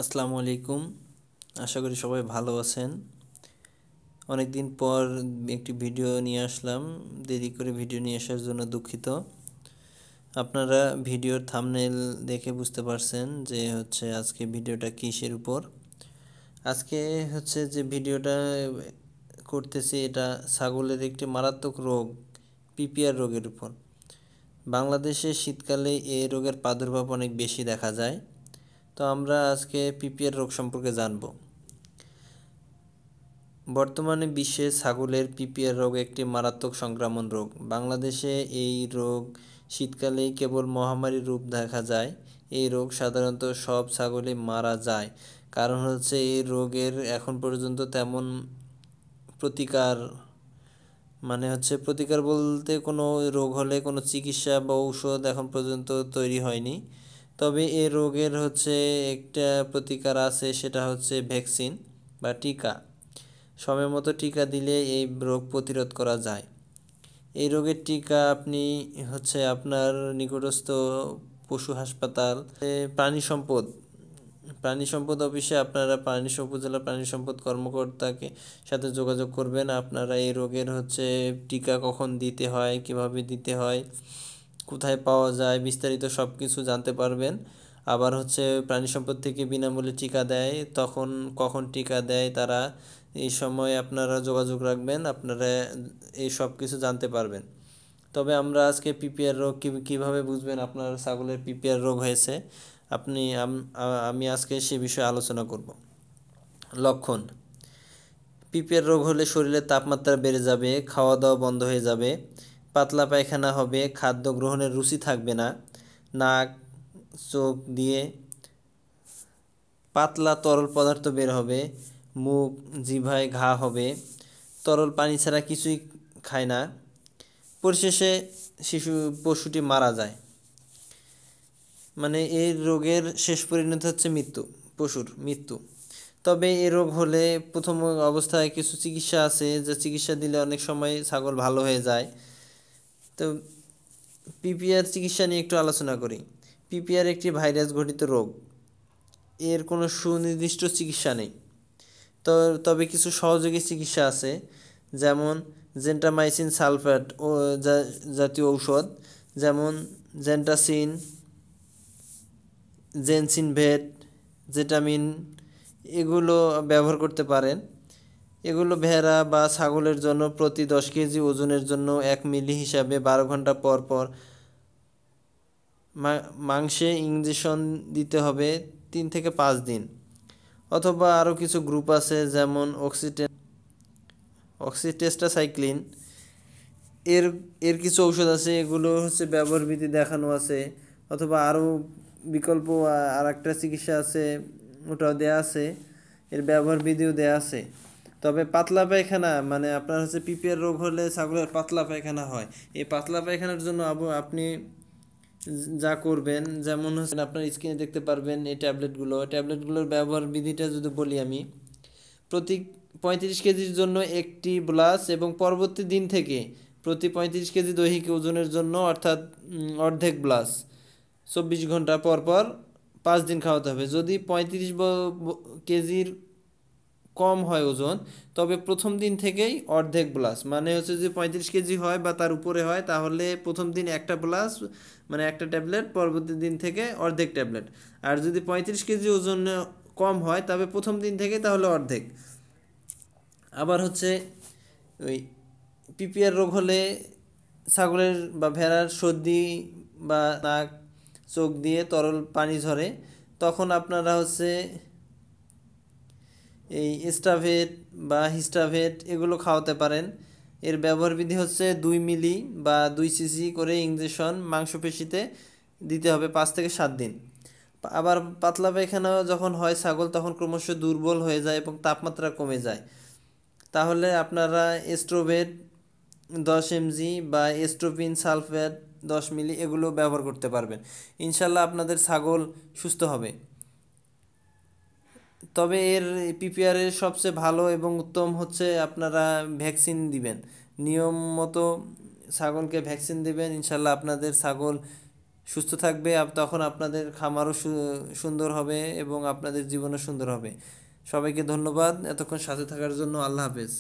আসসালামু আলাইকুম। আশা করি সবাই ভালো আছেন। অনেক দিন পর একটি ভিডিও নিয়ে আসলাম। দেরি করে ভিডিও নিয়ে আসার জন্য দুঃখিত। আপনারা ভিডিওর থাম্বনেল দেখে বুঝতে পারছেন যে আজকে ভিডিওটা কিসের উপর। আজকে যে ভিডিওটা করতেছি এটা ছাগলের একটি মারাত্মক রোগ পিপিআর রোগের উপর। বাংলাদেশে শীতকালে এই রোগের প্রাদুর্ভাব অনেক বেশি দেখা যায়। তো আমরা আজকে পিপিআর রোগ সম্পর্কে জানব। বর্তমানে বিশ্বে ছাগলের পিপিআর রোগ একটি মারাত্মক সংক্রামক রোগ। বাংলাদেশে এই রোগ শীতকালেই কেবল মহামারীর রূপ দেখা যায়। এই রোগ সাধারণত সব ছাগলই মারা যায়। কারণ এই রোগের এখন পর্যন্ত তেমন প্রতিকার প্রতিকার বলতে কোনো রোগ হলে কোনো চিকিৎসা বা ঔষধ এখন পর্যন্ত তৈরি হয়নি। তবে এই রোগের একটা প্রতিকার আছে, সেটা ভ্যাকসিন বা টিকা। সময় মতো টিকা দিলে এই রোগ প্রতিরোধ করা যায়। এই রোগের টিকা আপনি আপনার নিকটস্থ পশু হাসপাতাল, প্রাণী সম্পদ অফিসে আপনারা উপজেলা প্রাণী সম্পদ কর্মকর্তাকে সাথে যোগাযোগ করবেন। আপনারা এই রোগের টিকা কখন দিতে হয়, কিভাবে দিতে হয়, কোথায় পাওয়া যায়, বিস্তারিত সব কিছু জানতে পারবেন। আবার প্রাণী সম্পদ থেকে বিনামূল্যে টিকা দেয়, তখন কখন টিকা দেয় তারা এই সময় আপনারা যোগাযোগ রাখবেন, আপনারা এই সব কিছু জানতে পারবেন। তবে আমরা আজকে পিপিআর রোগ কীভাবে বুঝবেন আপনার ছাগলের পিপিআর রোগ হয়েছে আমি আজকে সে বিষয়ে আলোচনা করব। লক্ষণ: পিপিআর রোগ হলে শরীরের তাপমাত্রা বেড়ে যাবে, খাওয়া দাওয়া বন্ধ হয়ে যাবে, পাতলা পায়খানা হবে, খাদ্য গ্রহণের রুচি থাকবে না, নাক চোখ দিয়ে পাতলা তরল পদার্থ বের হবে, মুখ জিহ্বায় ঘা হবে, তরল পানি ছাড়া কিছুই খায় না, পরিশেষে পশুটি মারা যায়। এই রোগের শেষ পরিণতি পশুর মৃত্যু। তবে এই রোগ হলে প্রথম অবস্থায় কিছু চিকিৎসা আছে, যে চিকিৎসা দিলে অনেক সময় ছাগল ভালো হয়ে যায়। তো পিপিআর চিকিৎসা নিয়ে একটু আলোচনা করি। পিপিআর একটি ভাইরাস ঘটিত রোগ। এর কোনো সুনির্দিষ্ট চিকিৎসা নেই। তবে কিছু সহযোগী চিকিৎসা আছে, যেমন জেন্টামাইসিন সালফেট ও জাতীয় ঔষধ, যেমন জেন্টাসিন, জেনসিনভেট, জেটামিন, এগুলো ব্যবহার করতে পারেন। এগুলো ভেড়া বা ছাগলের জন্য প্রতি 10 কেজি ওজনের জন্য 1 মিলি হিসাবে 12 ঘন্টা পর পর মাংসে ইনজেকশন দিতে হবে 3 থেকে 5 দিন। অথবা আরও কিছু গ্রুপ আছে, যেমন অক্সিটেস্টাসাইক্লিন, এর এর কিছু ঔষধ আছে, এগুলো ব্যবহার বিধি দেখানো আছে। অথবা আরও বিকল্প আর একটা চিকিৎসা আছে, ওটাও দেয়া আছে, এর ব্যবহার বিধিও দেয়া আছে। তবে পাতলা পায়খানা আপনার পিপিআর রোগ হলে ছাগলের পাতলা পায়খানা হয়। এই পাতলা পায়খানার জন্য আপনি যা করবেন, যেমন আপনার স্ক্রিনে দেখতে পারবেন এই ট্যাবলেটগুলোর ব্যবহার বিধিটা যদি বলি আমি, প্রতি 35 কেজির জন্য একটি গ্লাস এবং পরবর্তী দিন থেকে প্রতি 35 কেজি দৈহিক ওজনের জন্য অর্থাৎ অর্ধেক গ্লাস 24 ঘন্টা পর পর 5 দিন খাওয়াতে হবে। যদি 35 কেজির কম হয় ওজন, তবে প্রথম দিন থেকেই অর্ধেক গ্লাস, যদি 35 কেজি হয় বা তার উপরে হয়, তাহলে প্রথম দিন একটা গ্লাস একটা ট্যাবলেট, পরবর্তী দিন থেকে অর্ধেক ট্যাবলেট। আর যদি 35 কেজি ওজন কম হয়, তবে প্রথম দিন থেকে তাহলে অর্ধেক। আবার ওই পিপিআর রোগ হলে ছাগলের বা ভেড়ার সর্দি বা নাক চোখ দিয়ে তরল পানি ঝরে, তখন আপনারা এই স্টাভেট বা হিস্টাভেট এগুলো খাওয়াতে পারেন। এর ব্যবহার বিধি 2 মিলি বা 2 সিসি করে ইনজেকশন মাংসপেশিতে দিতে হবে 5 থেকে 7 দিন। আবার পাতলা পায়খানা যখন হয় ছাগল, তখন ক্রমশ দুর্বল হয়ে যায় এবং তাপমাত্রা কমে যায়, তাহলে আপনারা এস্ট্রোভেট 10 এমজি বা এস্ট্রোপিন সালফেট 10 মিলি এগুলো ব্যবহার করতে পারবেন। ইনশাল্লাহ আপনাদের ছাগল সুস্থ হবে। তবে এর পিপিআরের সবচেয়ে ভালো এবং উত্তম আপনারা ভ্যাকসিন দিবেন, নিয়ম মতো ছাগলকে ভ্যাকসিন দেবেন। ইনশাল্লাহ আপনাদের ছাগল সুস্থ থাকবে, তখন আপনাদের খামারও সুন্দর হবে এবং আপনাদের জীবনও সুন্দর হবে। সবাইকে ধন্যবাদ এতক্ষণ সাথে থাকার জন্য। আল্লাহ হাফেজ।